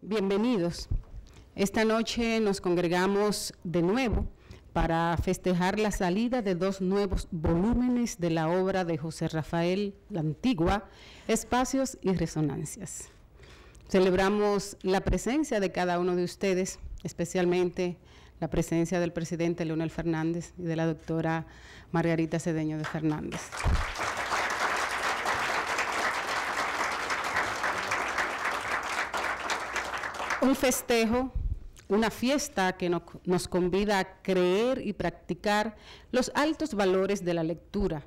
Bienvenidos. Esta noche nos congregamos de nuevo para festejar la salida de dos nuevos volúmenes de la obra de José Rafael Lantigua, Espacios y Resonancias. Celebramos la presencia de cada uno de ustedes, especialmente la presencia del presidente Leonel Fernández y de la doctora Margarita Cedeño de Fernández. Un festejo, una fiesta que nos convida a creer y practicar los altos valores de la lectura,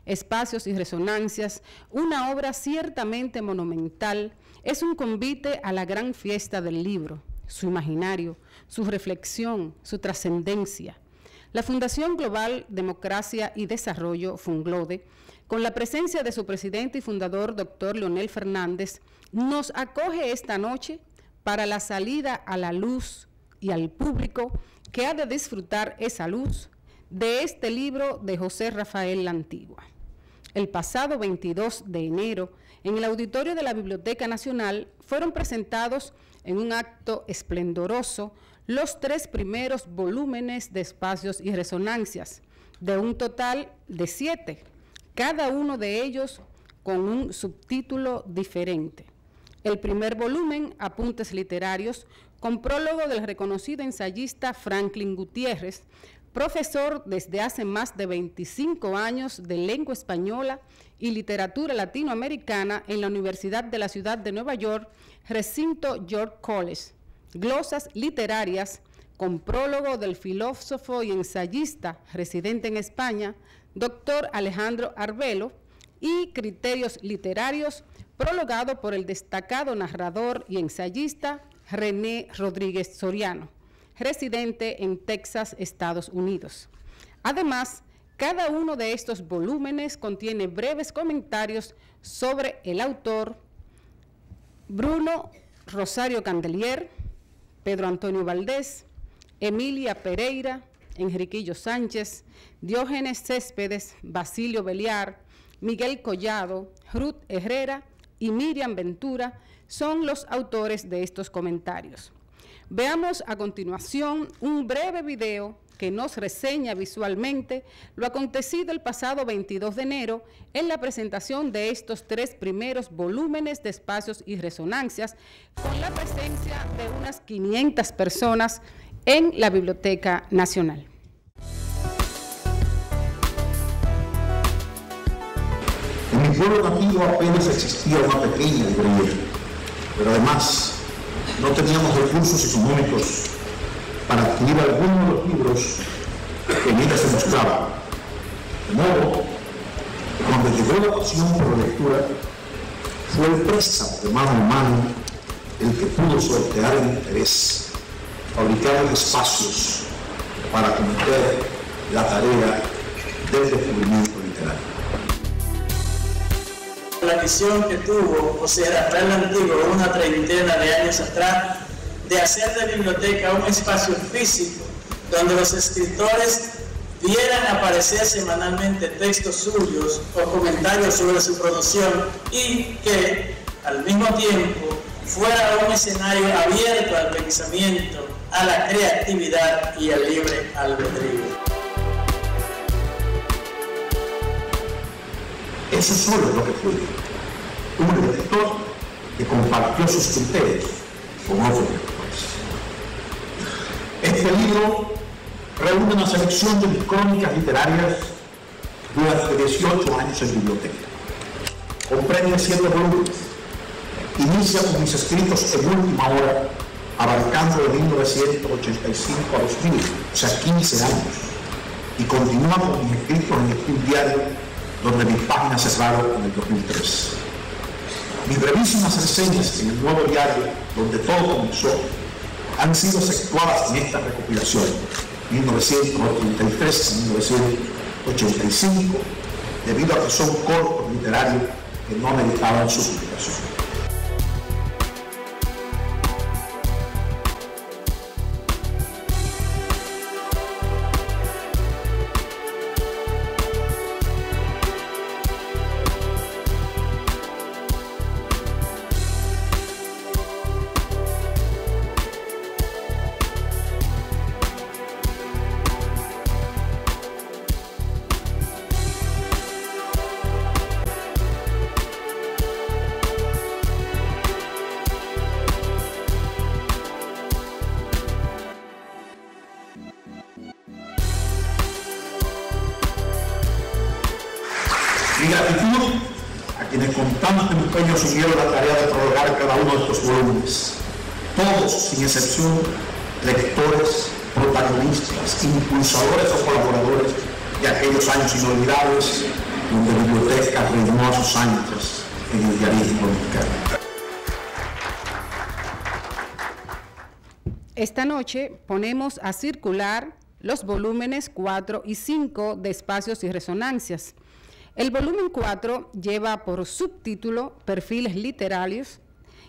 Espacios y Resonancias, una obra ciertamente monumental, es un convite a la gran fiesta del libro, su imaginario, su reflexión, su trascendencia. La Fundación Global Democracia y Desarrollo, FUNGLODE, con la presencia de su presidente y fundador, doctor Leonel Fernández, nos acoge esta noche para la salida a la luz y al público que ha de disfrutar esa luz de este libro de José Rafael Lantigua. El pasado 22 de enero, en el auditorio de la Biblioteca Nacional, fueron presentados en un acto esplendoroso los 3 primeros volúmenes de Espacios y Resonancias, de un total de 7, cada uno de ellos con un subtítulo diferente. El primer volumen, Apuntes Literarios, con prólogo del reconocido ensayista Franklin Gutiérrez, profesor desde hace más de 25 años de lengua española y literatura latinoamericana en la Universidad de la Ciudad de Nueva York, recinto York College. Glosas literarias, con prólogo del filósofo y ensayista residente en España, doctor Alejandro Arbelo, y Criterios Literarios, prologado por el destacado narrador y ensayista René Rodríguez Soriano, residente en Texas, Estados Unidos. Además, cada uno de estos volúmenes contiene breves comentarios sobre el autor, Bruno Rosario Candelier, Pedro Antonio Valdés, Emilia Pereira, Enriquillo Sánchez, Diógenes Céspedes, Basilio Beliar, Miguel Collado, Ruth Herrera y Miriam Ventura son los autores de estos comentarios. Veamos a continuación un breve video que nos reseña visualmente lo acontecido el pasado 22 de enero en la presentación de estos 3 primeros volúmenes de Espacios y Resonancias, con la presencia de unas 500 personas en la Biblioteca Nacional. En mi pueblo nativo apenas existía una pequeña librería, pero además no teníamos recursos económicos para adquirir algunos de los libros que en ella se mostraban. De modo, cuando llegó la pasión por la lectura, fue el préstamo de mano en mano el que pudo sortear el interés, fabricar espacios para cometer la tarea del descubrimiento literario. La visión que tuvo José Rafael Lantigua una treintena de años atrás de hacer de biblioteca un espacio físico donde los escritores vieran aparecer semanalmente textos suyos o comentarios sobre su producción y que al mismo tiempo fuera un escenario abierto al pensamiento, a la creatividad y al libre albedrío. Eso solo es lo que fue un lector que compartió sus criterios con otros lectores. Este libro reúne una selección de mis crónicas literarias durante 18 años en biblioteca. Comprende 7 volúmenes. Inicia con mis escritos en última hora, abarcando de 1985 a 2000, o sea, 15 años. Y continúa con mis escritos en el diario, donde mis páginas cerraron en el 2003. Mis brevísimas reseñas en el nuevo diario, donde todo comenzó, han sido efectuadas en esta recopilación, 1983 a 1985, debido a que son cortos literarios que no meritaban su publicación. tanto empeño asumieron la tarea de prologar cada uno de estos volúmenes. Todos, sin excepción, lectores, protagonistas, impulsadores o colaboradores de aquellos años inolvidables donde la biblioteca reinó a sus anchas en el diarismo mexicano. Esta noche ponemos a circular los volúmenes 4 y 5 de Espacios y Resonancias. El volumen 4 lleva por subtítulo Perfiles Literarios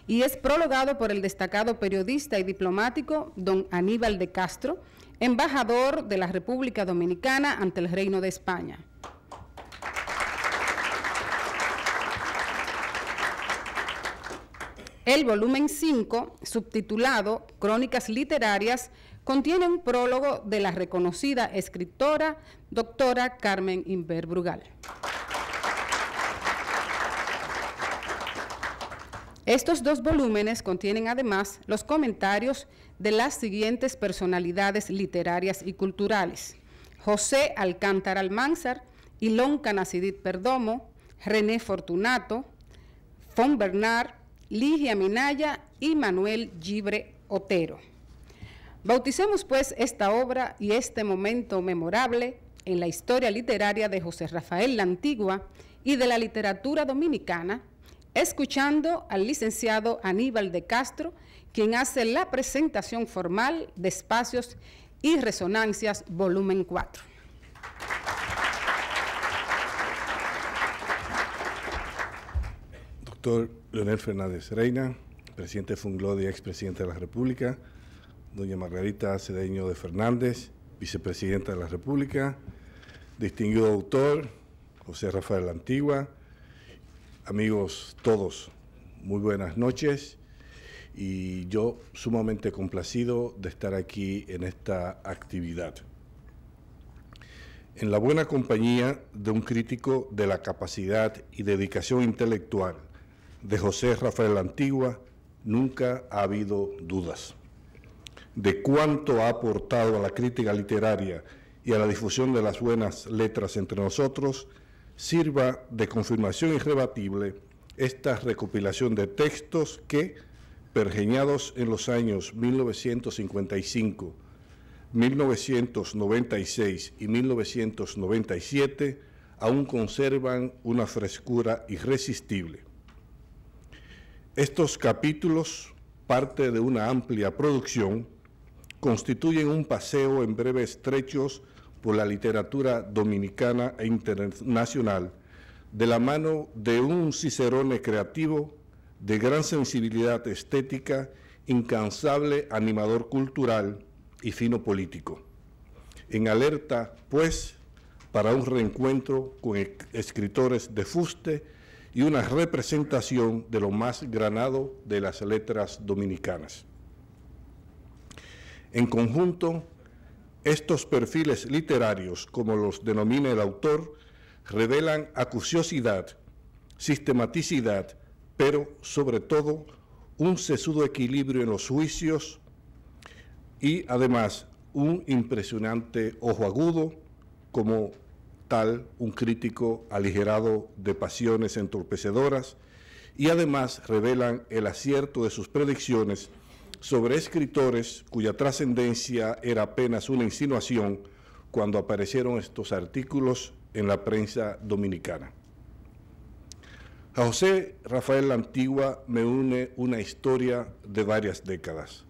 y es prologado por el destacado periodista y diplomático don Aníbal de Castro, embajador de la República Dominicana ante el Reino de España. El volumen 5, subtitulado Crónicas Literarias, contiene un prólogo de la reconocida escritora doctora Carmen Inver Brugal. Estos dos volúmenes contienen además los comentarios de las siguientes personalidades literarias y culturales: José Alcántara Almanzar, Ilón Canacidit Perdomo, René Fortunato, Fon Bernard, Ligia Minaya y Manuel Gibre Otero. Bauticemos pues esta obra y este momento memorable en la historia literaria de José Rafael La Antigua y de la literatura dominicana, escuchando al licenciado Aníbal de Castro, quien hace la presentación formal de Espacios y Resonancias, volumen 4. Doctor Leonel Fernández Reina, presidente de Funglode y expresidente de la República, doña Margarita Cedeño de Fernández, vicepresidenta de la República, distinguido autor José Rafael La Antigua, amigos todos, muy buenas noches, y yo sumamente complacido de estar aquí en esta actividad. En la buena compañía de un crítico de la capacidad y dedicación intelectual de José Rafael La Antigua, nunca ha habido dudas de cuánto ha aportado a la crítica literaria y a la difusión de las buenas letras entre nosotros. Sirva de confirmación irrebatible esta recopilación de textos que, pergeñados en los años 1955, 1996 y 1997, aún conservan una frescura irresistible. Estos capítulos, parte de una amplia producción, constituyen un paseo en breves trechos por la literatura dominicana e internacional, de la mano de un cicerone creativo, de gran sensibilidad estética, incansable animador cultural y fino político. En alerta, pues, para un reencuentro con escritores de fuste y una representación de lo más granado de las letras dominicanas. En conjunto, estos perfiles literarios, como los denomina el autor, revelan acuciosidad, sistematicidad, pero sobre todo un sesudo equilibrio en los juicios y además un impresionante ojo agudo, como tal un crítico aligerado de pasiones entorpecedoras, y además revelan el acierto de sus predicciones sobre escritores cuya trascendencia era apenas una insinuación cuando aparecieron estos artículos en la prensa dominicana. A José Rafael La Antigua me une una historia de varias décadas.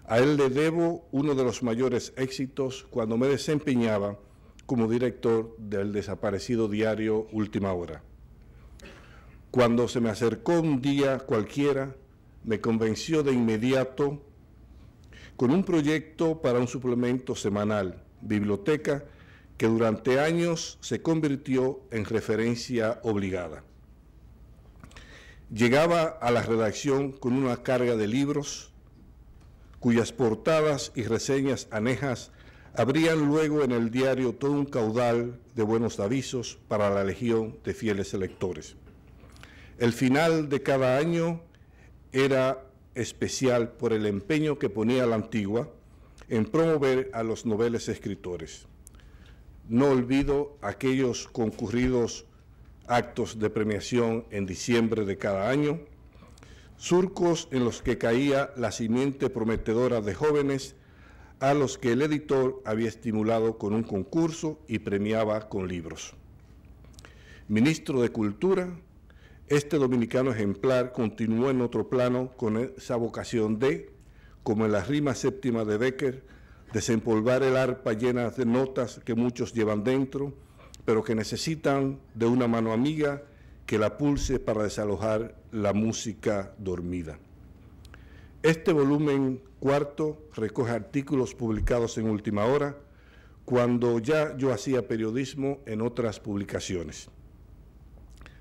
A él le debo uno de los mayores éxitos cuando me desempeñaba como director del desaparecido diario Última Hora. Cuando se me acercó un día cualquiera, me convenció de inmediato con un proyecto para un suplemento semanal, Biblioteca, que durante años se convirtió en referencia obligada. Llegaba a la redacción con una carga de libros, cuyas portadas y reseñas anejas abrían luego en el diario todo un caudal de buenos avisos para la legión de fieles lectores. El final de cada año era especial por el empeño que ponía La Antigua en promover a los noveles escritores. No olvido aquellos concurridos actos de premiación en diciembre de cada año, surcos en los que caía la simiente prometedora de jóvenes a los que el editor había estimulado con un concurso y premiaba con libros. Ministro de Cultura, este dominicano ejemplar continuó en otro plano con esa vocación de, como en la rima séptima de Becker, desempolvar el arpa llena de notas que muchos llevan dentro, pero que necesitan de una mano amiga que la pulse para desalojar la música dormida. Este volumen cuarto recoge artículos publicados en última hora, cuando ya yo hacía periodismo en otras publicaciones.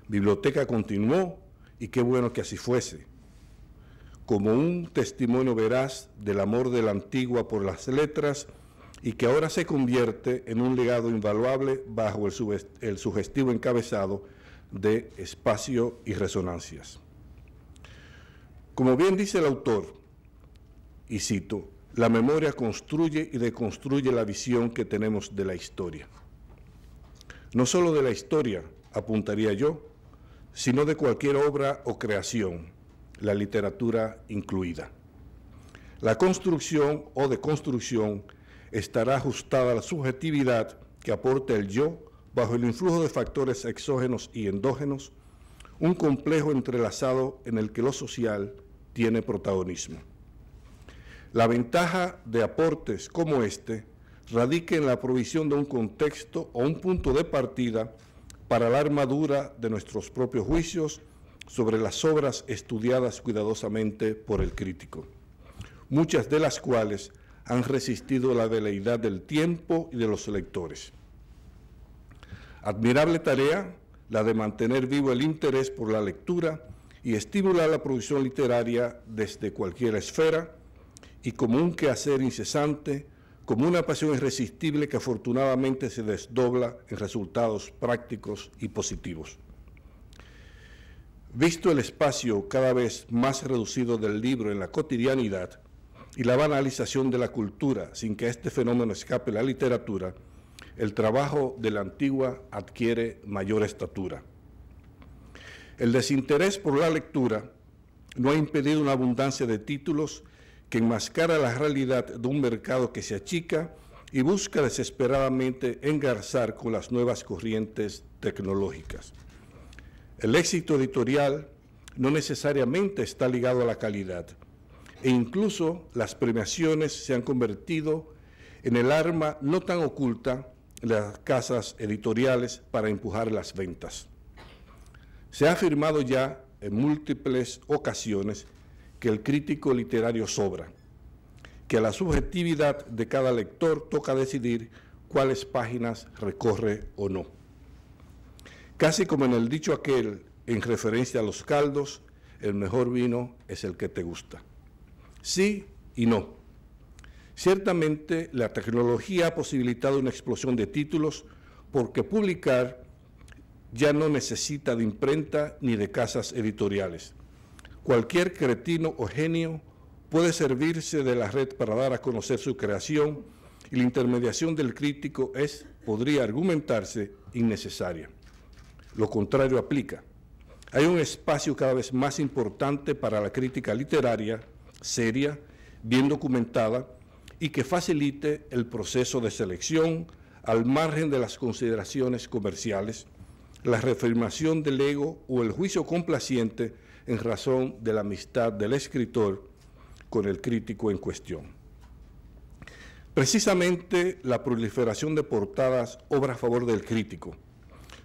Biblioteca continuó, y qué bueno que así fuese, como un testimonio veraz del amor de la antigua por las letras y que ahora se convierte en un legado invaluable bajo el sugestivo encabezado de Espacio y Resonancias. Como bien dice el autor, y cito, la memoria construye y deconstruye la visión que tenemos de la historia. No solo de la historia, apuntaría yo, sino de cualquier obra o creación, la literatura incluida. La construcción o deconstrucción estará ajustada a la subjetividad que aporta el yo bajo el influjo de factores exógenos y endógenos, un complejo entrelazado en el que lo social tiene protagonismo. La ventaja de aportes como este radica en la provisión de un contexto o un punto de partida para la armadura de nuestros propios juicios sobre las obras estudiadas cuidadosamente por el crítico, muchas de las cuales han resistido la veleidad del tiempo y de los lectores. Admirable tarea la de mantener vivo el interés por la lectura y estimular la producción literaria desde cualquier esfera y como un quehacer incesante, como una pasión irresistible que afortunadamente se desdobla en resultados prácticos y positivos. Visto el espacio cada vez más reducido del libro en la cotidianidad y la banalización de la cultura sin que este fenómeno escape la literatura, el trabajo de la antigua adquiere mayor estatura. El desinterés por la lectura no ha impedido una abundancia de títulos que enmascara la realidad de un mercado que se achica y busca desesperadamente engarzar con las nuevas corrientes tecnológicas. El éxito editorial no necesariamente está ligado a la calidad, e incluso las premiaciones se han convertido en el arma no tan oculta de las casas editoriales para empujar las ventas. Se ha afirmado ya en múltiples ocasiones que el crítico literario sobra, que a la subjetividad de cada lector toca decidir cuáles páginas recorre o no. Casi como en el dicho aquel, en referencia a los caldos, el mejor vino es el que te gusta. Sí y no. Ciertamente, la tecnología ha posibilitado una explosión de títulos porque publicar ya no necesita de imprenta ni de casas editoriales. Cualquier cretino o genio puede servirse de la red para dar a conocer su creación y la intermediación del crítico es, podría argumentarse, innecesaria. Lo contrario aplica. Hay un espacio cada vez más importante para la crítica literaria, seria, bien documentada y que facilite el proceso de selección al margen de las consideraciones comerciales, la reafirmación del ego o el juicio complaciente en razón de la amistad del escritor con el crítico en cuestión. Precisamente la proliferación de portadas obra a favor del crítico,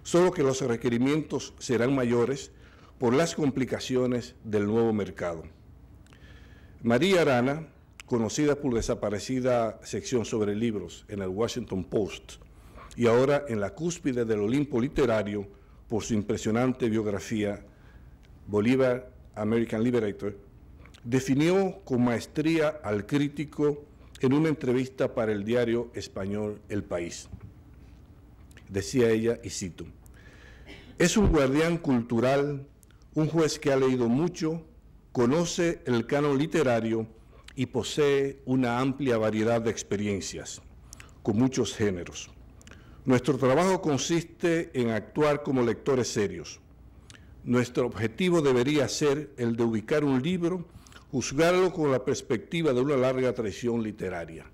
solo que los requerimientos serán mayores por las complicaciones del nuevo mercado. María Arana, conocida por desaparecida sección sobre libros en el Washington Post y ahora en la cúspide del Olimpo literario por su impresionante biografía Bolívar, American Liberator, definió con maestría al crítico en una entrevista para el diario español El País. Decía ella, y cito, «Es un guardián cultural, un juez que ha leído mucho, conoce el canon literario y posee una amplia variedad de experiencias, con muchos géneros. Nuestro trabajo consiste en actuar como lectores serios. Nuestro objetivo debería ser el de ubicar un libro, juzgarlo con la perspectiva de una larga tradición literaria.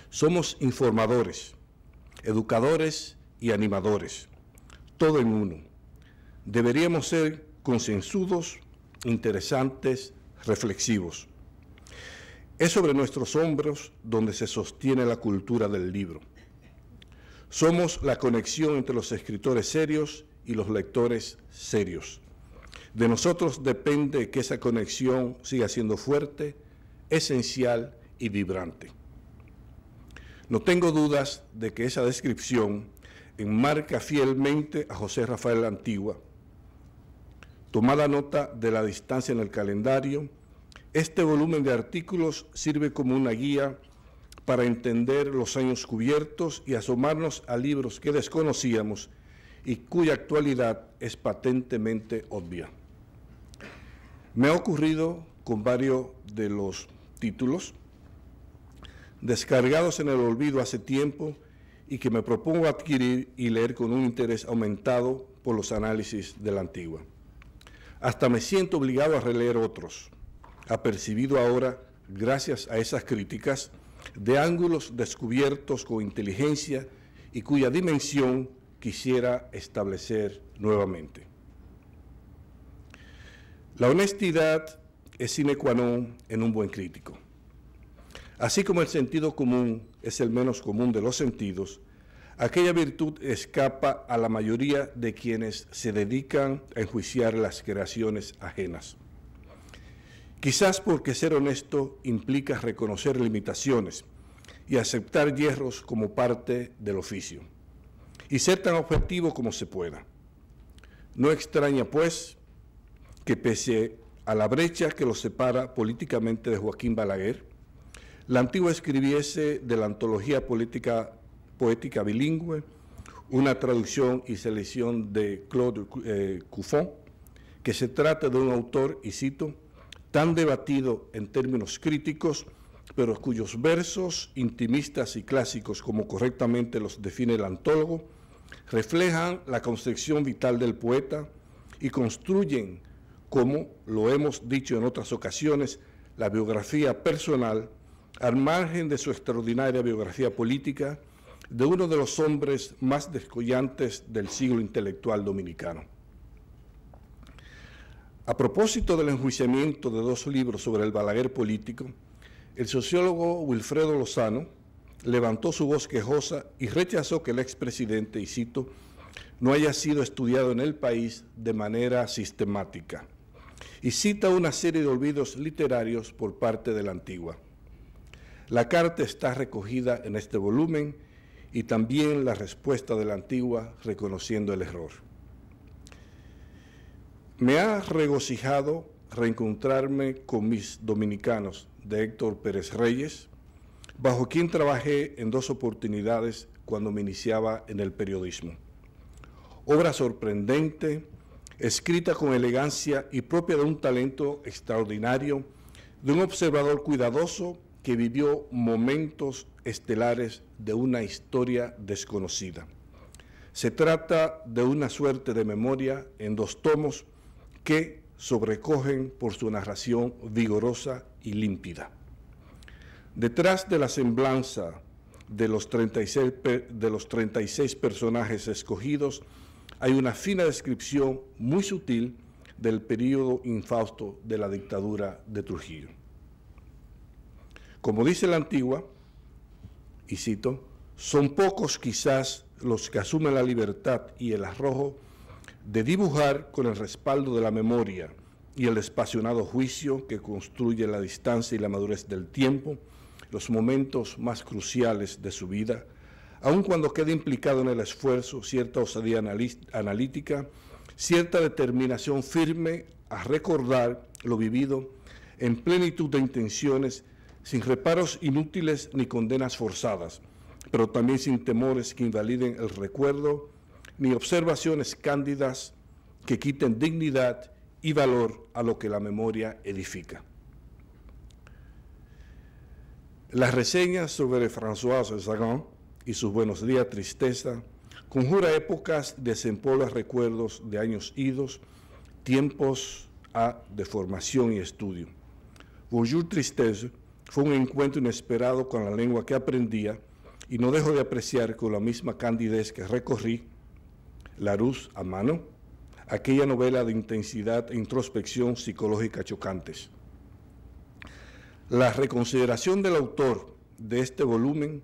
Somos informadores, educadores y animadores, todo en uno. Deberíamos ser concienzudos, interesantes, reflexivos. Es sobre nuestros hombros donde se sostiene la cultura del libro. Somos la conexión entre los escritores serios y los lectores serios. De nosotros depende que esa conexión siga siendo fuerte, esencial y vibrante. No tengo dudas de que esa descripción enmarca fielmente a José Rafael Antigua. Tomada nota de la distancia en el calendario, este volumen de artículos sirve como una guía para entender los años cubiertos y asomarnos a libros que desconocíamos y cuya actualidad es patentemente obvia. Me ha ocurrido con varios de los títulos descargados en el olvido hace tiempo y que me propongo adquirir y leer con un interés aumentado por los análisis de la Antigua. Hasta me siento obligado a releer otros, apercibido ahora, gracias a esas críticas, de ángulos descubiertos con inteligencia y cuya dimensión quisiera establecer nuevamente. La honestidad es sine qua non en un buen crítico. Así como el sentido común es el menos común de los sentidos, aquella virtud escapa a la mayoría de quienes se dedican a enjuiciar las creaciones ajenas. Quizás porque ser honesto implica reconocer limitaciones y aceptar hierros como parte del oficio, y ser tan objetivo como se pueda. No extraña, pues, que pese a la brecha que lo separa políticamente de Joaquín Balaguer, la Antigua escribiese de la antología poética bilingüe, una traducción y selección de Claude Cuffon, que se trata de un autor, y cito, tan debatido en términos críticos, pero cuyos versos intimistas y clásicos, como correctamente los define el antólogo, reflejan la concepción vital del poeta y construyen, como lo hemos dicho en otras ocasiones, la biografía personal, al margen de su extraordinaria biografía política, de uno de los hombres más descollantes del siglo intelectual dominicano. A propósito del enjuiciamiento de dos libros sobre el Balaguer político, el sociólogo Wilfredo Lozano levantó su voz quejosa y rechazó que el expresidente, y cito, no haya sido estudiado en el país de manera sistemática, y cita una serie de olvidos literarios por parte de la Antigua. La carta está recogida en este volumen y también la respuesta de la Antigua reconociendo el error. Me ha regocijado reencontrarme con mis dominicanos de Héctor Pérez Reyes, bajo quien trabajé en dos oportunidades cuando me iniciaba en el periodismo. Obra sorprendente, escrita con elegancia y propia de un talento extraordinario, de un observador cuidadoso que vivió momentos estelares de una historia desconocida. Se trata de una suerte de memoria en dos tomos que sobrecogen por su narración vigorosa y límpida. Detrás de la semblanza de los 36 personajes escogidos hay una fina descripción muy sutil del período infausto de la dictadura de Trujillo. Como dice la Antigua, y cito, son pocos quizás los que asumen la libertad y el arrojo de dibujar con el respaldo de la memoria y el apasionado juicio que construye la distancia y la madurez del tiempo, los momentos más cruciales de su vida, aun cuando quede implicado en el esfuerzo cierta osadía analítica, cierta determinación firme a recordar lo vivido en plenitud de intenciones, sin reparos inútiles ni condenas forzadas, pero también sin temores que invaliden el recuerdo, ni observaciones cándidas que quiten dignidad y valor a lo que la memoria edifica. Las reseñas sobre Françoise Sagan y sus buenos días tristeza, conjura épocas de desempolva recuerdos de años idos, tiempos de formación y estudio. Bonjour Tristesse fue un encuentro inesperado con la lengua que aprendía y no dejo de apreciar con la misma candidez que recorrí, Larousse a mano, aquella novela de intensidad e introspección psicológica chocantes. La reconsideración del autor de este volumen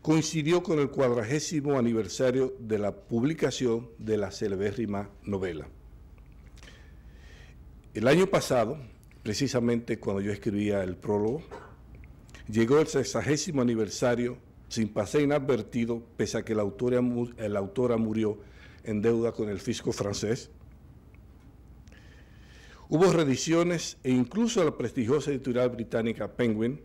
coincidió con el 40º aniversario de la publicación de la celebérrima novela. El año pasado, precisamente cuando yo escribía el prólogo, llegó el 60º aniversario sin pasar inadvertido, pese a que la autora murió en deuda con el fisco francés. Hubo reediciones e incluso la prestigiosa editorial británica Penguin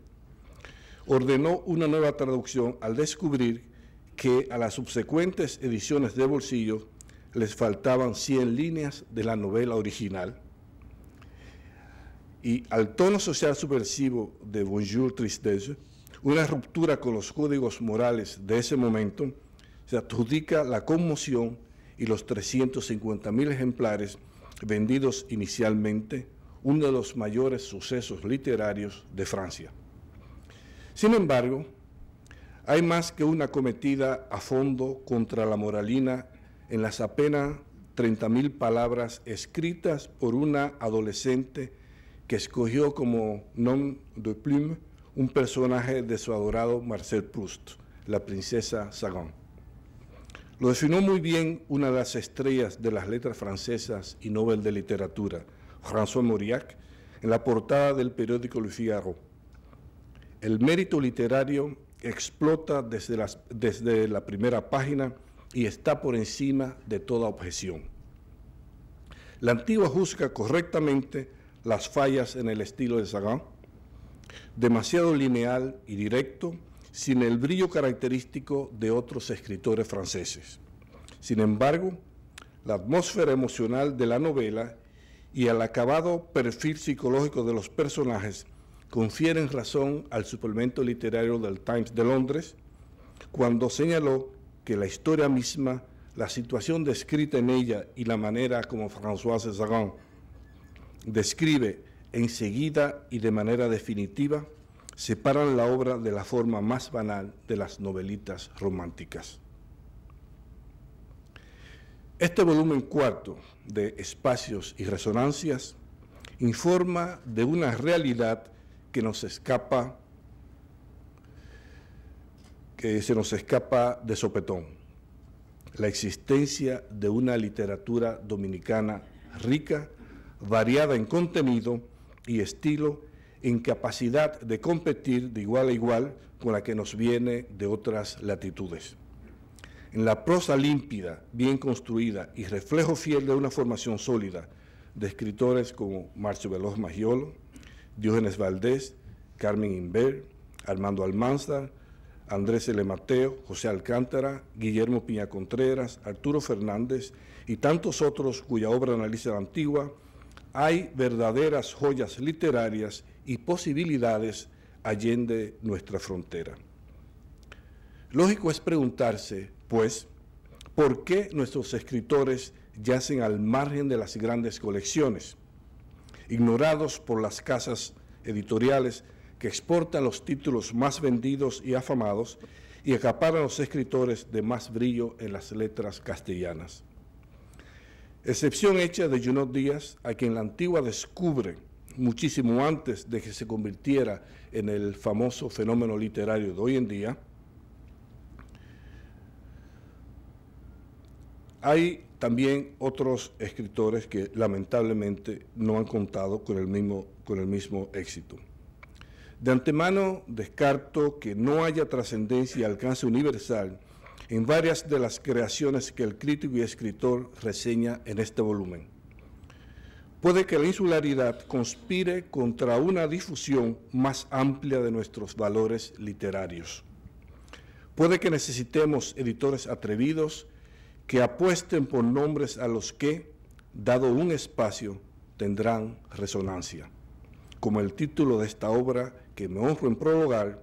ordenó una nueva traducción al descubrir que a las subsecuentes ediciones de bolsillo les faltaban 100 líneas de la novela original. Y al tono social subversivo de Bonjour Tristesse, una ruptura con los códigos morales de ese momento, se adjudica la conmoción y los 350.000 ejemplares vendidos inicialmente, uno de los mayores sucesos literarios de Francia. Sin embargo, hay más que una cometida a fondo contra la moralina en las apenas 30.000 palabras escritas por una adolescente que escogió como nom de plume un personaje de su adorado Marcel Proust, la princesa Sagan. Lo definió muy bien una de las estrellas de las letras francesas y Nobel de Literatura, François Mauriac, en la portada del periódico Le Figaro. El mérito literario explota desde la primera página y está por encima de toda objeción. La antigua juzga correctamente las fallas en el estilo de Sagan, demasiado lineal y directo, sin el brillo característico de otros escritores franceses. Sin embargo, la atmósfera emocional de la novela y el acabado perfil psicológico de los personajes confieren razón al suplemento literario del Times de Londres, cuando señaló que la historia misma, la situación descrita en ella y la manera como Françoise Sagan describe enseguida y de manera definitiva, separan la obra de la forma más banal de las novelitas románticas. Este volumen cuarto de Espacios y Resonancias informa de una realidad que se nos escapa de sopetón: la existencia de una literatura dominicana rica, variada en contenido y estilo, en capacidad de competir de igual a igual con la que nos viene de otras latitudes. En la prosa límpida, bien construida y reflejo fiel de una formación sólida de escritores como Marcio Veloz Magiolo, Diógenes Valdés, Carmen Imbert, Armando Almanzar, Andrés L. Mateo, José Alcántara, Guillermo Piña Contreras, Arturo Fernández y tantos otros cuya obra analiza la antigua, hay verdaderas joyas literarias y posibilidades allende nuestra frontera. Lógico es preguntarse, pues, ¿por qué nuestros escritores yacen al margen de las grandes colecciones, ignorados por las casas editoriales que exportan los títulos más vendidos y afamados y acaparan los escritores de más brillo en las letras castellanas? Excepción hecha de Junot Díaz, a quien la antigua descubre muchísimo antes de que se convirtiera en el famoso fenómeno literario de hoy en día. Hay también otros escritores que lamentablemente no han contado con el mismo éxito. De antemano descarto que no haya trascendencia y alcance universal en varias de las creaciones que el crítico y escritor reseña en este volumen. Puede que la insularidad conspire contra una difusión más amplia de nuestros valores literarios. Puede que necesitemos editores atrevidos que apuesten por nombres a los que, dado un espacio, tendrán resonancia, como el título de esta obra que me honro en prologar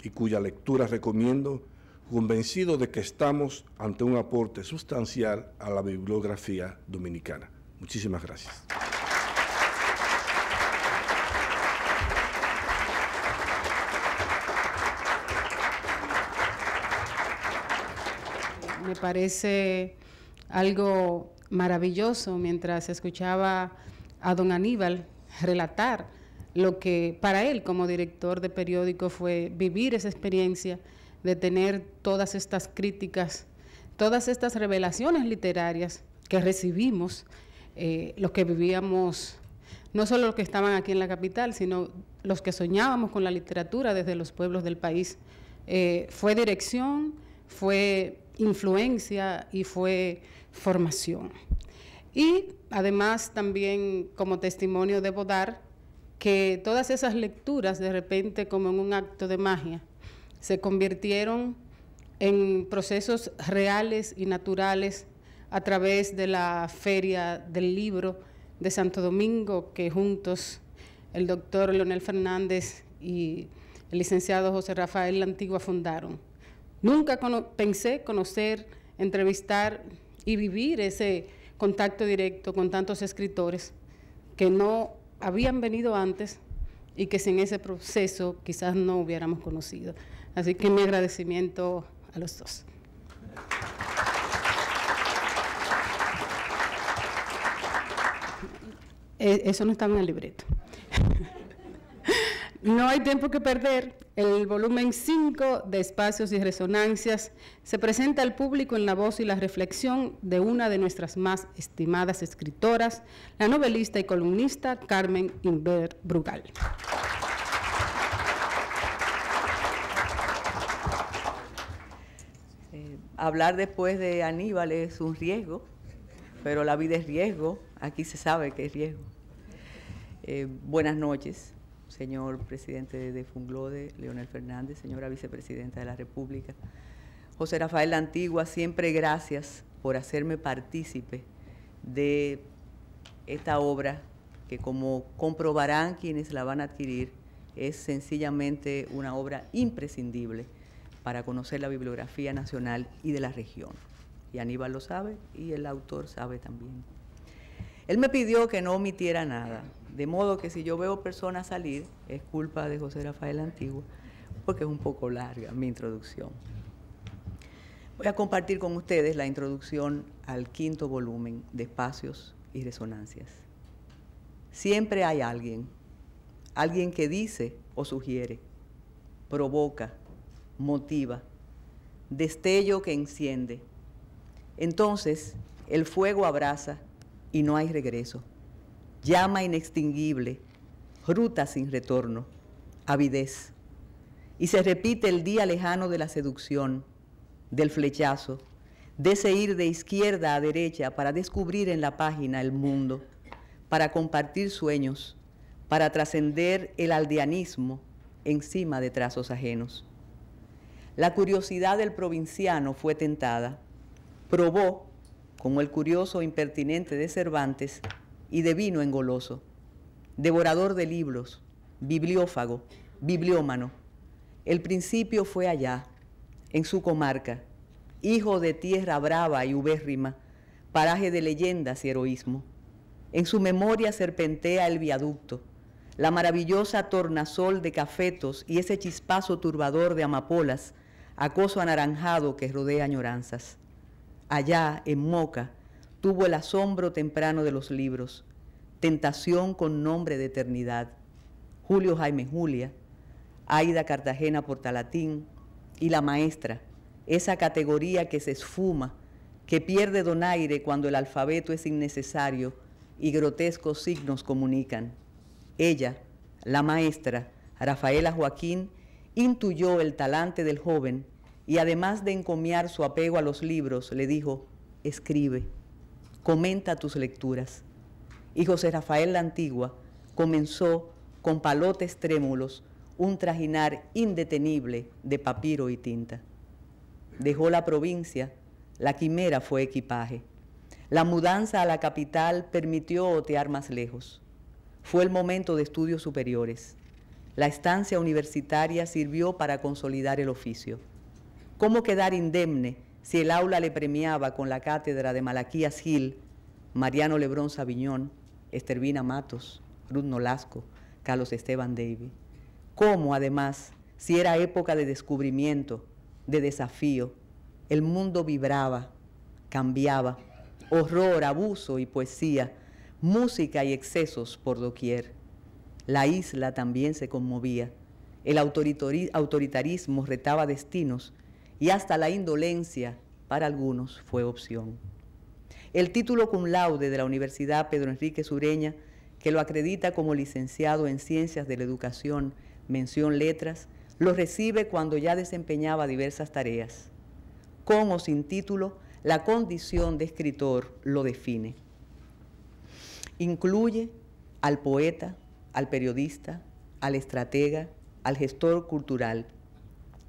y cuya lectura recomiendo convencido de que estamos ante un aporte sustancial a la bibliografía dominicana. Muchísimas gracias. Me parece algo maravilloso mientras escuchaba a don Aníbal relatar lo que para él como director de periódico fue vivir esa experiencia de tener todas estas críticas, todas estas revelaciones literarias que recibimos, los que vivíamos, no solo los que estaban aquí en la capital, sino los que soñábamos con la literatura desde los pueblos del país. Fue dirección, fue influencia y fue formación. Y además también como testimonio debo dar que todas esas lecturas de repente como en un acto de magia se convirtieron en procesos reales y naturales a través de la Feria del Libro de Santo Domingo, que juntos el doctor Leonel Fernández y el licenciado José Rafael Lantigua fundaron. Nunca pensé conocer, entrevistar y vivir ese contacto directo con tantos escritores que no habían venido antes y que sin ese proceso quizás no hubiéramos conocido. Así que mi agradecimiento a los dos. Eso no estaba en el libreto. No hay tiempo que perder. El volumen 5 de Espacios y Resonancias se presenta al público en la voz y la reflexión de una de nuestras más estimadas escritoras, la novelista y columnista Carmen Inver Brugal. Hablar después de Aníbal es un riesgo, pero la vida es riesgo. Aquí se sabe que es riesgo. Buenas noches, señor presidente de Funglode, Leonel Fernández, señora vicepresidenta de la República. José Rafael Lantigua, siempre gracias por hacerme partícipe de esta obra que, como comprobarán quienes la van a adquirir, es sencillamente una obra imprescindible para conocer la bibliografía nacional y de la región. Y Aníbal lo sabe y el autor sabe también. Él me pidió que no omitiera nada, de modo que si yo veo personas salir, es culpa de José Rafael Lantigua, porque es un poco larga mi introducción. Voy a compartir con ustedes la introducción al 5º volumen de Espacios y Resonancias. Siempre hay alguien que dice o sugiere, provoca, motiva, destello que enciende. Entonces, el fuego abraza y no hay regreso. Llama inextinguible, ruta sin retorno, avidez. Y se repite el día lejano de la seducción, del flechazo, de ese ir de izquierda a derecha para descubrir en la página el mundo, para compartir sueños, para trascender el aldeanismo encima de trazos ajenos. La curiosidad del provinciano fue tentada, probó, como el curioso impertinente de Cervantes, y de vino engoloso, devorador de libros, bibliófago, bibliómano. El principio fue allá, en su comarca, hijo de tierra brava y ubérrima, paraje de leyendas y heroísmo. En su memoria serpentea el viaducto, la maravillosa tornasol de cafetos y ese chispazo turbador de amapolas, acoso anaranjado que rodea añoranzas. Allá, en Moca, tuvo el asombro temprano de los libros, tentación con nombre de eternidad, Julio Jaime Julia, Aida Cartagena Portalatín y la maestra, esa categoría que se esfuma, que pierde donaire cuando el alfabeto es innecesario y grotescos signos comunican. Ella, la maestra, Rafaela Joaquín, intuyó el talante del joven y además de encomiar su apego a los libros, le dijo, escribe, comenta tus lecturas. Y José Rafael Lantigua comenzó con palotes trémulos un trajinar indetenible de papiro y tinta. Dejó la provincia, la quimera fue equipaje. La mudanza a la capital permitió otear más lejos. Fue el momento de estudios superiores. La estancia universitaria sirvió para consolidar el oficio. ¿Cómo quedar indemne si el aula le premiaba con la cátedra de Malaquías Gil, Mariano Lebrón Sabiñón, Estervina Matos, Ruth Nolasco, Carlos Esteban Davy? ¿Cómo, además, si era época de descubrimiento, de desafío, el mundo vibraba, cambiaba, horror, abuso y poesía, música y excesos por doquier? La isla también se conmovía, el autoritarismo retaba destinos y hasta la indolencia para algunos fue opción. El título cum laude de la Universidad Pedro Enrique Sureña, que lo acredita como licenciado en Ciencias de la Educación, mención letras, lo recibe cuando ya desempeñaba diversas tareas. Con o sin título, la condición de escritor lo define. Incluye al poeta, al periodista, al estratega, al gestor cultural.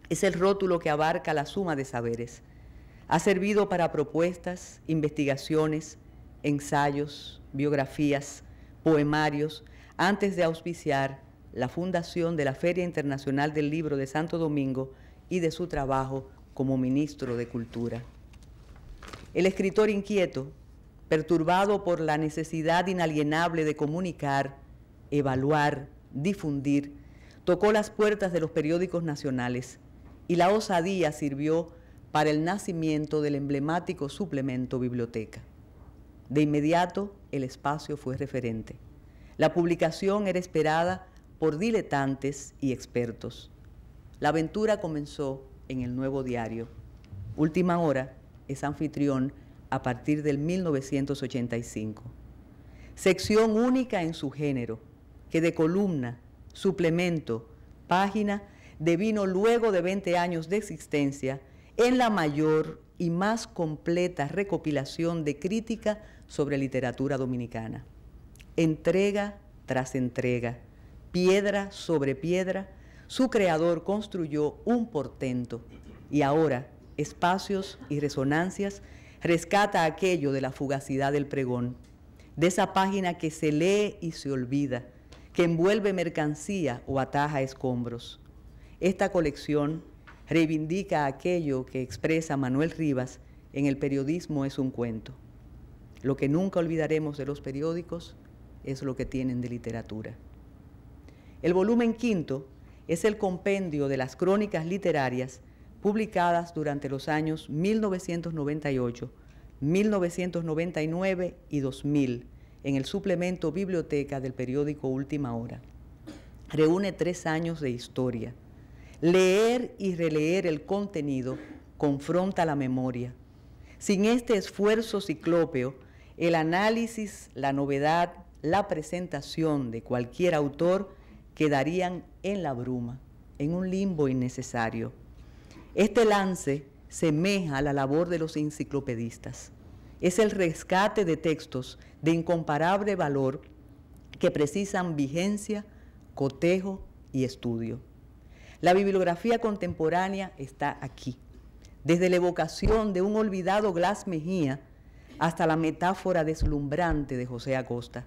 Es el rótulo que abarca la suma de saberes. Ha servido para propuestas, investigaciones, ensayos, biografías, poemarios, antes de auspiciar la fundación de la Feria Internacional del Libro de Santo Domingo y de su trabajo como ministro de Cultura. El escritor inquieto, perturbado por la necesidad inalienable de comunicar, evaluar, difundir, tocó las puertas de los periódicos nacionales y la osadía sirvió para el nacimiento del emblemático suplemento Biblioteca. De inmediato, el espacio fue referente. La publicación era esperada por diletantes y expertos. La aventura comenzó en el Nuevo Diario. Última Hora es anfitrión a partir del 1985. Sección única en su género, que de columna, suplemento, página, devino luego de 20 años de existencia en la mayor y más completa recopilación de crítica sobre literatura dominicana. Entrega tras entrega, piedra sobre piedra, su creador construyó un portento y ahora, Espacios y Resonancias, rescata aquello de la fugacidad del pregón, de esa página que se lee y se olvida, que envuelve mercancía o ataja escombros. Esta colección reivindica aquello que expresa Manuel Rivas en El periodismo es un cuento. Lo que nunca olvidaremos de los periódicos es lo que tienen de literatura. El volumen quinto es el compendio de las crónicas literarias publicadas durante los años 1998, 1999 y 2000 en el suplemento Biblioteca del periódico Última Hora. Reúne 3 años de historia. Leer y releer el contenido confronta la memoria. Sin este esfuerzo ciclópeo, el análisis, la novedad, la presentación de cualquier autor quedarían en la bruma, en un limbo innecesario. Este lance semeja a la labor de los enciclopedistas. Es el rescate de textos de incomparable valor que precisan vigencia, cotejo y estudio. La bibliografía contemporánea está aquí, desde la evocación de un olvidado Blas Mejía hasta la metáfora deslumbrante de José Acosta,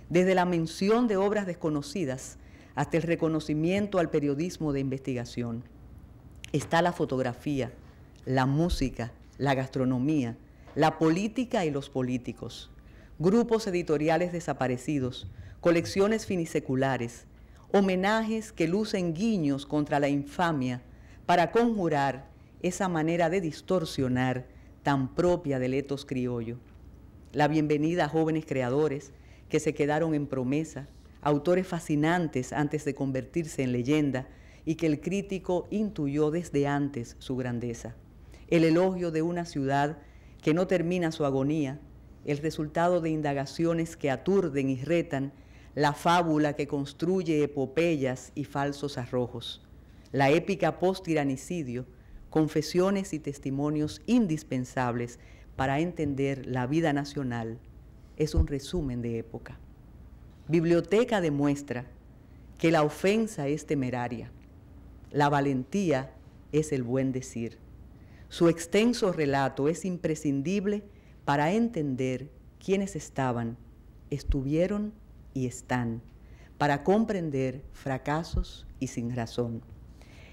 desde la mención de obras desconocidas hasta el reconocimiento al periodismo de investigación. Está la fotografía, la música, la gastronomía, la política y los políticos, grupos editoriales desaparecidos, colecciones finiseculares, homenajes que lucen guiños contra la infamia para conjurar esa manera de distorsionar tan propia del etos criollo. La bienvenida a jóvenes creadores que se quedaron en promesa, autores fascinantes antes de convertirse en leyenda y que el crítico intuyó desde antes su grandeza. El elogio de una ciudad que no termina su agonía, el resultado de indagaciones que aturden y retan, la fábula que construye epopeyas y falsos arrojos, la épica post-tiranicidio, confesiones y testimonios indispensables para entender la vida nacional, es un resumen de época. Biblioteca demuestra que la ofensa es temeraria, la valentía es el buen decir. Su extenso relato es imprescindible para entender quiénes estaban, estuvieron y están, para comprender fracasos y sin razón.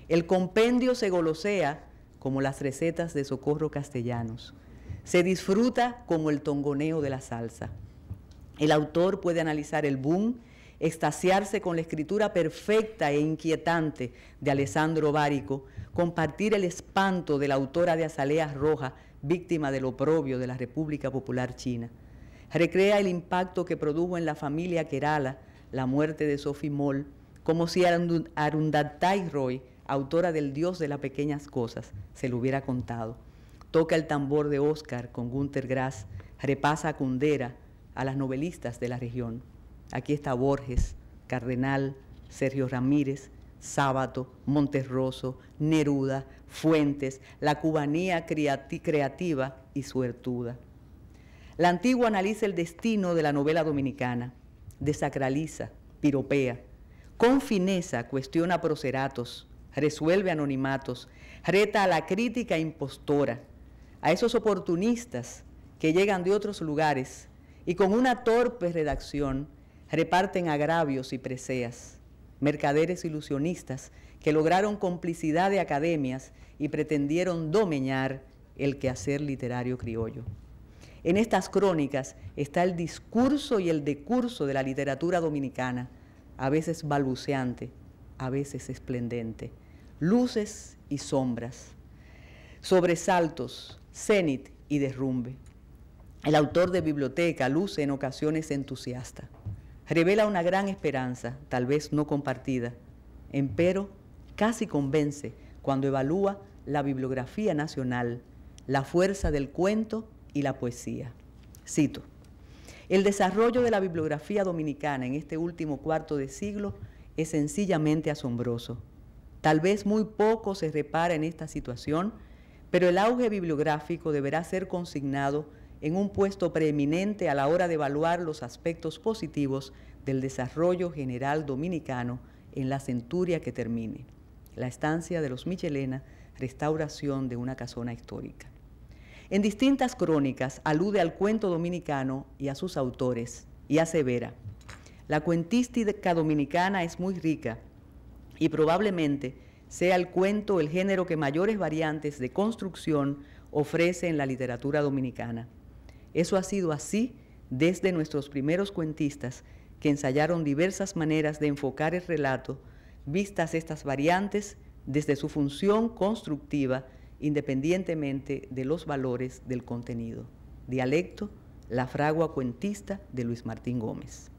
El compendio se golosea como las recetas de Socorro Castellanos. Se disfruta como el tongoneo de la salsa. El autor puede analizar el boom, extasiarse con la escritura perfecta e inquietante de Alessandro Bárico, compartir el espanto de la autora de Azaleas Rojas, víctima del oprobio de la República Popular China. Recrea el impacto que produjo en la familia Kerala la muerte de Sophie Moll, como si Arundhati Roy, autora del Dios de las pequeñas cosas, se lo hubiera contado. Toca el tambor de Oscar con Günter Grass, repasa a Kundera, a las novelistas de la región. Aquí está Borges, Cardenal, Sergio Ramírez, Sábato, Monterroso, Neruda, Fuentes, la cubanía creativa y suertuda. La Antigua analiza el destino de la novela dominicana, desacraliza, piropea, con fineza cuestiona proceratos, resuelve anonimatos, reta a la crítica impostora, a esos oportunistas que llegan de otros lugares y con una torpe redacción reparten agravios y preseas, mercaderes ilusionistas que lograron complicidad de academias y pretendieron domeñar el quehacer literario criollo. En estas crónicas está el discurso y el decurso de la literatura dominicana, a veces balbuceante, a veces esplendente, luces y sombras, sobresaltos, cénit y derrumbe. El autor de Biblioteca luce en ocasiones entusiasta, revela una gran esperanza, tal vez no compartida, empero casi convence cuando evalúa la bibliografía nacional, la fuerza del cuento y la poesía. Cito: el desarrollo de la bibliografía dominicana en este último cuarto de siglo es sencillamente asombroso. Tal vez muy poco se repara en esta situación, pero el auge bibliográfico deberá ser consignado en un puesto preeminente a la hora de evaluar los aspectos positivos del desarrollo general dominicano en la centuria que termine, la estancia de los Michelena, restauración de una casona histórica. En distintas crónicas alude al cuento dominicano y a sus autores, y asevera: la cuentística dominicana es muy rica y probablemente sea el cuento el género que mayores variantes de construcción ofrece en la literatura dominicana. Eso ha sido así desde nuestros primeros cuentistas, que ensayaron diversas maneras de enfocar el relato, vistas estas variantes desde su función constructiva, independientemente de los valores del contenido. Dialecto, La fragua cuentista, de Luis Martín Gómez.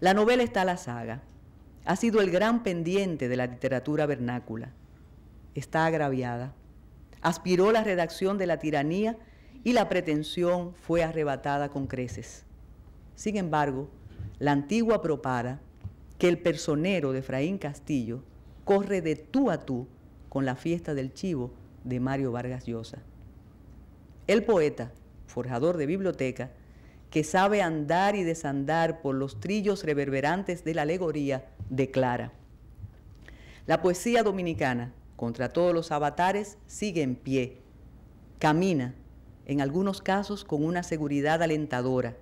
La novela está la saga. Ha sido el gran pendiente de la literatura vernácula. Está agraviada. Aspiró la redacción de la tiranía y la pretensión fue arrebatada con creces. Sin embargo, la Antigua propara que el personero de Efraín Castillo corre de tú a tú con la fiesta del chivo de Mario Vargas Llosa. El poeta, forjador de biblioteca, que sabe andar y desandar por los trillos reverberantes de la alegoría, declara: la poesía dominicana, contra todos los avatares, sigue en pie, camina, en algunos casos con una seguridad alentadora,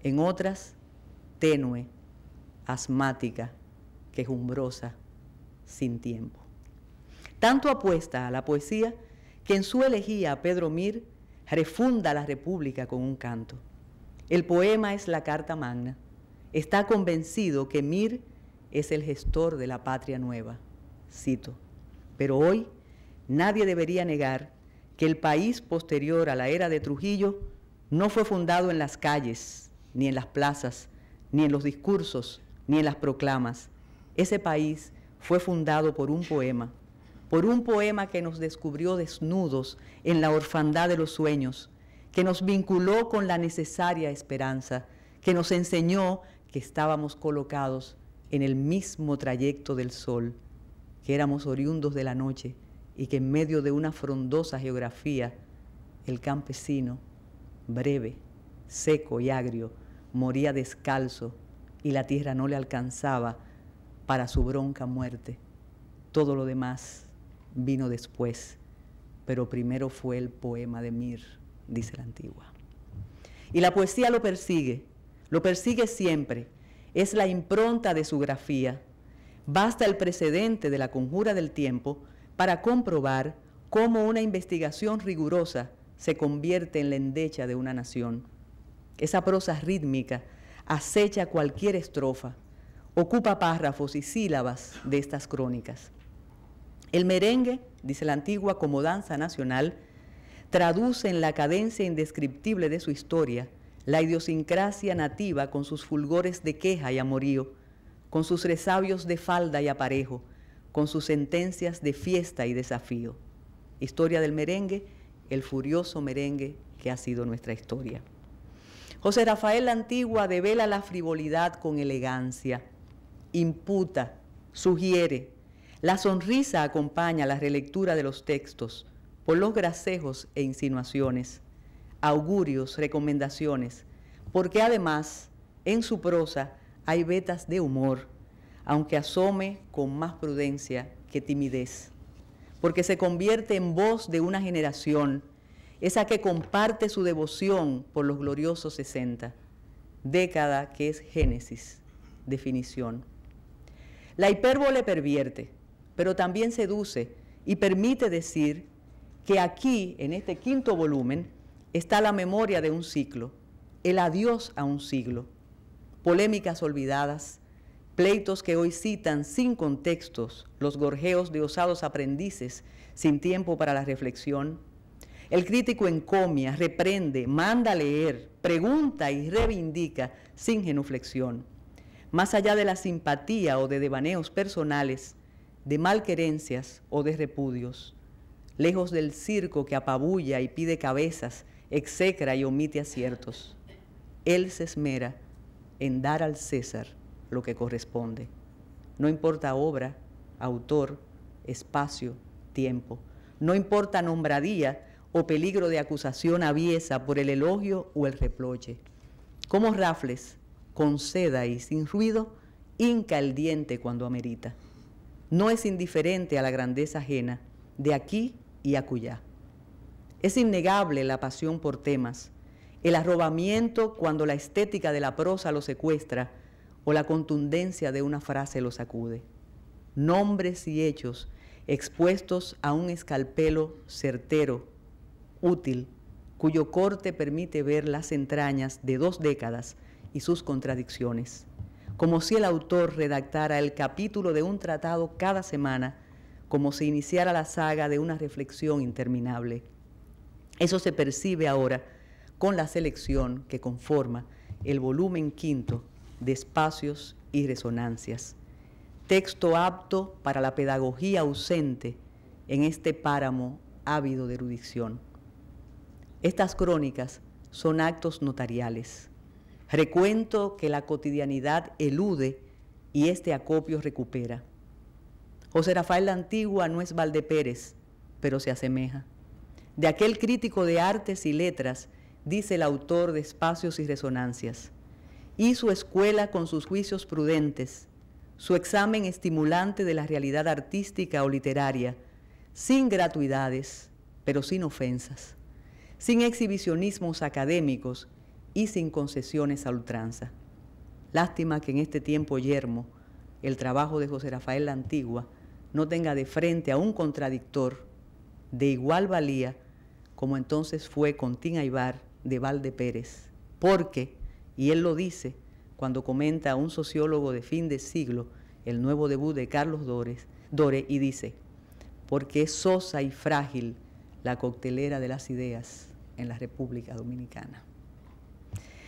en otras tenue, asmática, quejumbrosa, sin tiempo. Tanto apuesta a la poesía que en su elegía a Pedro Mir refunda la República con un canto. El poema es la Carta Magna. Está convencido que Mir es el gestor de la patria nueva. Cito: pero hoy nadie debería negar que el país posterior a la era de Trujillo no fue fundado en las calles, ni en las plazas, ni en los discursos, ni en las proclamas. Ese país fue fundado por un poema que nos descubrió desnudos en la orfandad de los sueños, que nos vinculó con la necesaria esperanza, que nos enseñó que estábamos colocados en el mismo trayecto del sol, que éramos oriundos de la noche y que en medio de una frondosa geografía, el campesino, breve, seco y agrio, moría descalzo y la tierra no le alcanzaba para su bronca muerte. Todo lo demás vino después, pero primero fue el poema de Mir, dice la Antigua. Y la poesía lo persigue siempre, es la impronta de su grafía. Basta el precedente de la conjura del tiempo para comprobar cómo una investigación rigurosa se convierte en la endecha de una nación. Esa prosa rítmica acecha cualquier estrofa, ocupa párrafos y sílabas de estas crónicas. El merengue, dice la Antigua, como danza nacional, traduce en la cadencia indescriptible de su historia la idiosincrasia nativa con sus fulgores de queja y amorío, con sus resabios de falda y aparejo, con sus sentencias de fiesta y desafío. Historia del merengue, el furioso merengue que ha sido nuestra historia. José Rafael la Antigua devela la frivolidad con elegancia, imputa, sugiere. La sonrisa acompaña la relectura de los textos por los gracejos e insinuaciones, augurios, recomendaciones, porque además en su prosa hay vetas de humor, aunque asome con más prudencia que timidez, porque se convierte en voz de una generación, esa que comparte su devoción por los gloriosos 60, década que es génesis, definición. La hipérbole pervierte, pero también seduce y permite decir que aquí, en este quinto volumen, está la memoria de un ciclo, el adiós a un siglo, polémicas olvidadas, pleitos que hoy citan sin contextos, los gorjeos de osados aprendices sin tiempo para la reflexión. El crítico encomia, reprende, manda a leer, pregunta y reivindica sin genuflexión. Más allá de la simpatía o de devaneos personales, de malquerencias o de repudios, lejos del circo que apabulla y pide cabezas, execra y omite aciertos, él se esmera en dar al César lo que corresponde. No importa obra, autor, espacio, tiempo. No importa nombradía o peligro de acusación aviesa por el elogio o el reproche. Como Raffles, con seda y sin ruido, hinca el diente cuando amerita. No es indiferente a la grandeza ajena, de aquí y acullá. Es innegable la pasión por temas, el arrobamiento cuando la estética de la prosa lo secuestra o la contundencia de una frase lo sacude. Nombres y hechos expuestos a un escalpelo certero, útil, cuyo corte permite ver las entrañas de 2 décadas y sus contradicciones, como si el autor redactara el capítulo de un tratado cada semana, como si iniciara la saga de una reflexión interminable. Eso se percibe ahora con la selección que conforma el volumen quinto de Espacios y Resonancias, texto apto para la pedagogía ausente en este páramo ávido de erudición. Estas crónicas son actos notariales, recuento que la cotidianidad elude y este acopio recupera. José Rafael la Antigua no es Valdepérez, pero se asemeja. De aquel crítico de artes y letras, dice el autor de Espacios y Resonancias, y su escuela con sus juicios prudentes, su examen estimulante de la realidad artística o literaria, sin gratuidades, pero sin ofensas, sin exhibicionismos académicos y sin concesiones a ultranza. Lástima que en este tiempo yermo el trabajo de José Rafael la Antigua no tenga de frente a un contradictor de igual valía como entonces fue Contín Aybar de Valdepérez, porque, y él lo dice cuando comenta a un sociólogo de fin de siglo el nuevo debut de Carlos Dore, y dice, porque es sosa y frágil la coctelera de las ideas en la República Dominicana.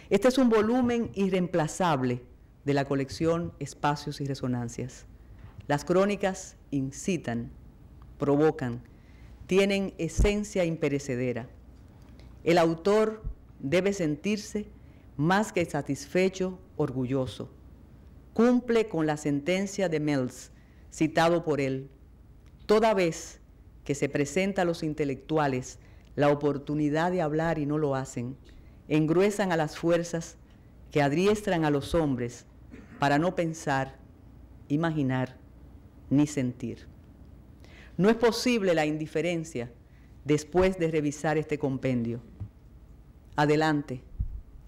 Este es un volumen irreemplazable de la colección Espacios y Resonancias. Las crónicas incitan, provocan, tienen esencia imperecedera. El autor debe sentirse más que satisfecho, orgulloso. Cumple con la sentencia de Mills, citado por él. Toda vez que se presenta a los intelectuales la oportunidad de hablar y no lo hacen, engruesan a las fuerzas que adiestran a los hombres para no pensar, imaginar ni sentir. No es posible la indiferencia después de revisar este compendio. Adelante,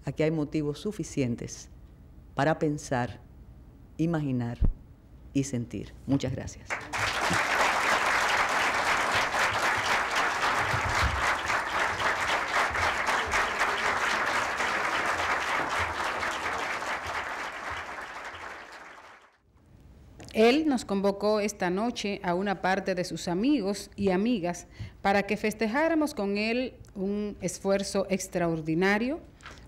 aquí hay motivos suficientes para pensar, imaginar y sentir. Muchas gracias. Él nos convocó esta noche a una parte de sus amigos y amigas para que festejáramos con él un esfuerzo extraordinario,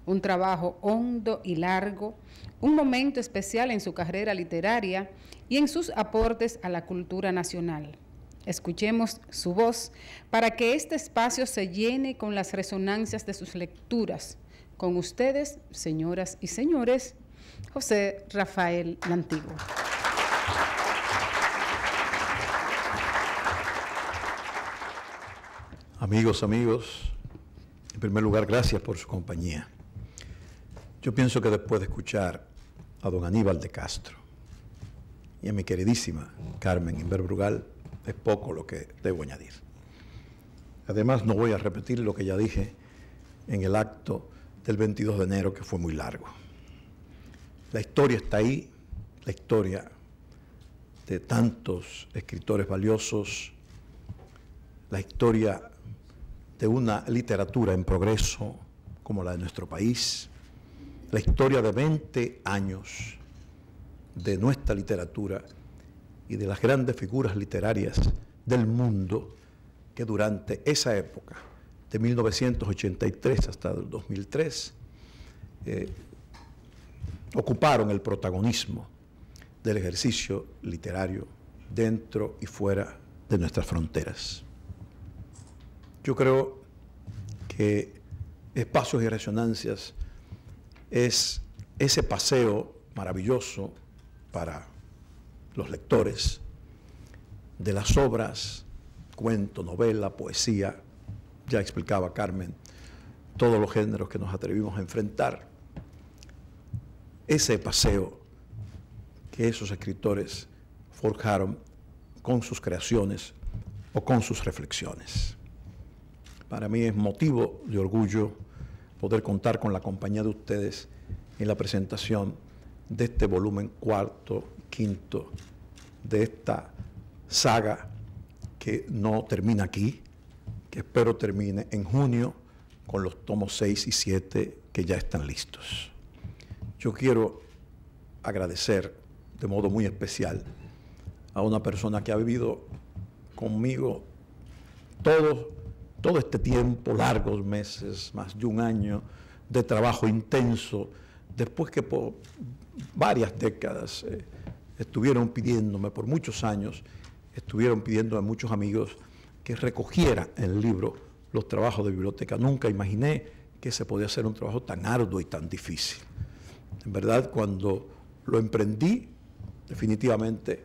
un trabajo hondo y largo, un momento especial en su carrera literaria y en sus aportes a la cultura nacional. Escuchemos su voz para que este espacio se llene con las resonancias de sus lecturas. Con ustedes, señoras y señores, José Rafael la Antigua. Amigos, en primer lugar, gracias por su compañía. Yo pienso que después de escuchar a don Aníbal de Castro y a mi queridísima Carmen Inver Brugal, es poco lo que debo añadir. Además, no voy a repetir lo que ya dije en el acto del 22 de enero, que fue muy largo. La historia está ahí, la historia de tantos escritores valiosos, la historia de una literatura en progreso como la de nuestro país, la historia de 20 años de nuestra literatura y de las grandes figuras literarias del mundo que durante esa época, de 1983 hasta el 2003, ocuparon el protagonismo del ejercicio literario dentro y fuera de nuestras fronteras. Yo creo que Espacios y Resonancias es ese paseo maravilloso para los lectores de las obras, cuento, novela, poesía, ya explicaba Carmen, todos los géneros que nos atrevimos a enfrentar. Ese paseo que esos escritores forjaron con sus creaciones o con sus reflexiones. Para mí es motivo de orgullo poder contar con la compañía de ustedes en la presentación de este volumen cuarto, quinto, de esta saga que no termina aquí, que espero termine en junio con los tomos 6 y 7 que ya están listos. Yo quiero agradecer de modo muy especial a una persona que ha vivido conmigo todo este tiempo, largos meses, más de un año de trabajo intenso, después que por varias décadas estuvieron pidiéndome, por muchos años, estuvieron pidiendo a muchos amigos que recogiera en el libro los trabajos de biblioteca. Nunca imaginé que se podía hacer un trabajo tan arduo y tan difícil. En verdad, cuando lo emprendí, definitivamente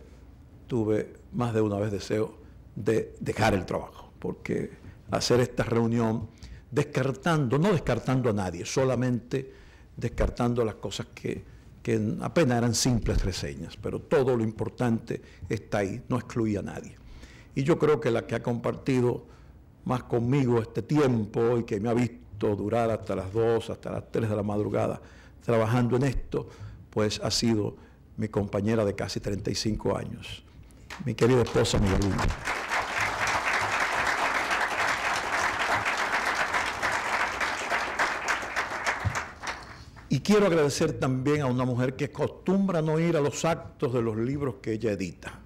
tuve más de una vez deseo de dejar el trabajo, porque hacer esta reunión no descartando a nadie, solamente descartando las cosas que apenas eran simples reseñas, pero todo lo importante está ahí, no excluía a nadie. Y yo creo que la que ha compartido más conmigo este tiempo y que me ha visto durar hasta las 2, hasta las 3 de la madrugada trabajando en esto, pues ha sido mi compañera de casi 35 años, mi querida esposa Miguelina. Y quiero agradecer también a una mujer que acostumbra no ir a los actos de los libros que ella edita.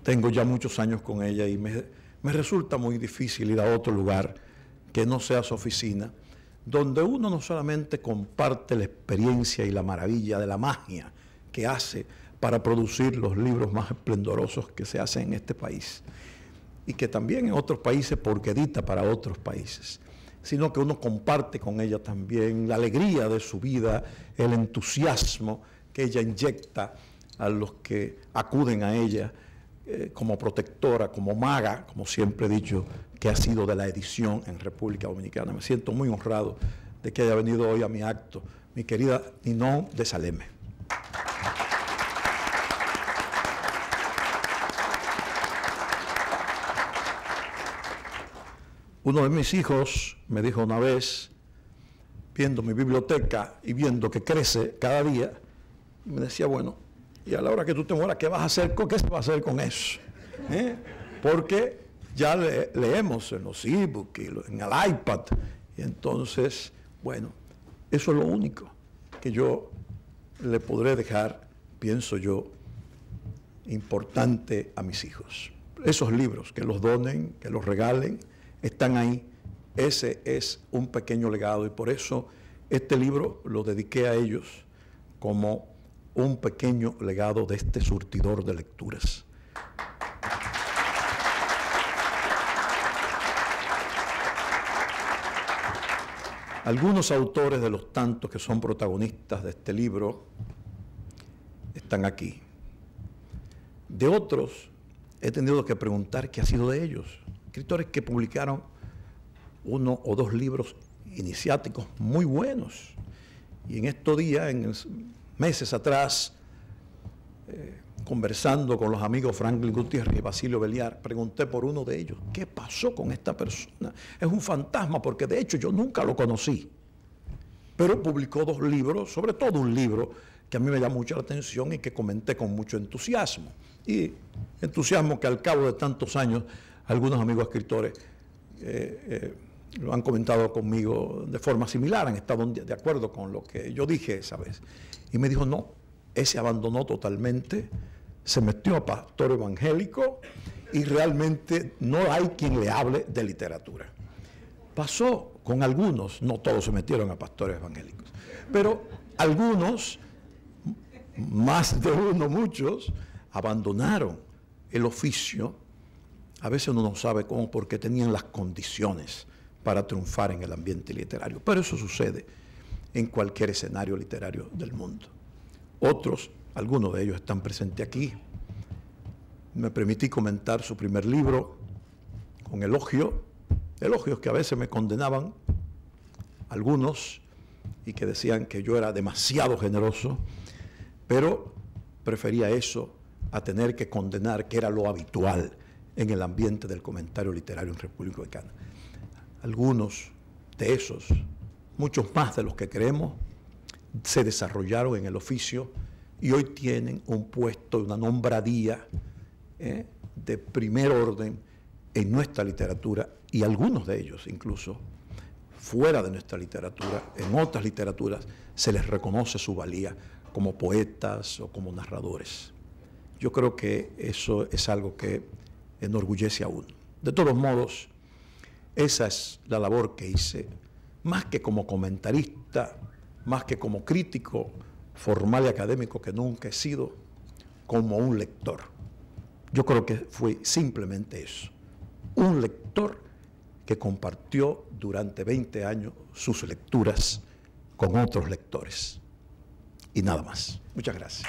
Tengo ya muchos años con ella y me resulta muy difícil ir a otro lugar que no sea su oficina, donde uno no solamente comparte la experiencia y la maravilla de la magia que hace para producir los libros más esplendorosos que se hacen en este país, y que también en otros países porque edita para otros países, sino que uno comparte con ella también la alegría de su vida, el entusiasmo que ella inyecta a los que acuden a ella como protectora, como maga, como siempre he dicho, que ha sido de la edición en República Dominicana. Me siento muy honrado de que haya venido hoy a mi acto, mi querida Ninon de Saleme. Uno de mis hijos me dijo una vez, viendo mi biblioteca y viendo que crece cada día, me decía, bueno, y a la hora que tú te mueras, ¿qué vas a hacer? ¿Qué se va a hacer con eso? Porque ya leemos en los e-books, en el iPad, y entonces, bueno, eso es lo único que yo le podré dejar, pienso yo, importante a mis hijos. Esos libros, que los donen, que los regalen, están ahí. Ese es un pequeño legado y por eso este libro lo dediqué a ellos como un pequeño legado de este surtidor de lecturas. Algunos autores de los tantos que son protagonistas de este libro están aquí. De otros he tenido que preguntar qué ha sido de ellos. Escritores que publicaron 1 o 2 libros iniciáticos muy buenos. Y en estos días, meses atrás, conversando con los amigos Franklin Gutiérrez y Basilio Belliar, pregunté por uno de ellos, ¿qué pasó con esta persona? Es un fantasma, porque de hecho yo nunca lo conocí. Pero publicó 2 libros, sobre todo un libro que a mí me llamó mucho la atención y que comenté con mucho entusiasmo. Y entusiasmo que al cabo de tantos años, algunos amigos escritores lo han comentado conmigo de forma similar, han estado de acuerdo con lo que yo dije esa vez. Y me dijo, no, ese abandonó totalmente, se metió a pastor evangélico y realmente no hay quien le hable de literatura. Pasó con algunos, no todos se metieron a pastores evangélicos, pero algunos, más de uno, muchos, abandonaron el oficio. A veces uno no sabe cómo, porque tenían las condiciones para triunfar en el ambiente literario. Pero eso sucede en cualquier escenario literario del mundo. Otros, algunos de ellos están presentes aquí. Me permití comentar su primer libro con elogios que a veces me condenaban algunos y que decían que yo era demasiado generoso, pero prefería eso a tener que condenar, que era lo habitual en el ambiente del comentario literario en República Dominicana. Algunos de esos, muchos más de los que creemos, se desarrollaron en el oficio y hoy tienen un puesto, una nombradía de primer orden en nuestra literatura, y algunos de ellos incluso fuera de nuestra literatura, en otras literaturas, se les reconoce su valía como poetas o como narradores. Yo creo que eso es algo que enorgullece a uno. De todos modos, esa es la labor que hice, más que como comentarista, más que como crítico formal y académico, que nunca he sido, como un lector. Yo creo que fue simplemente eso, un lector que compartió durante 20 años sus lecturas con otros lectores. Y nada más. Muchas gracias.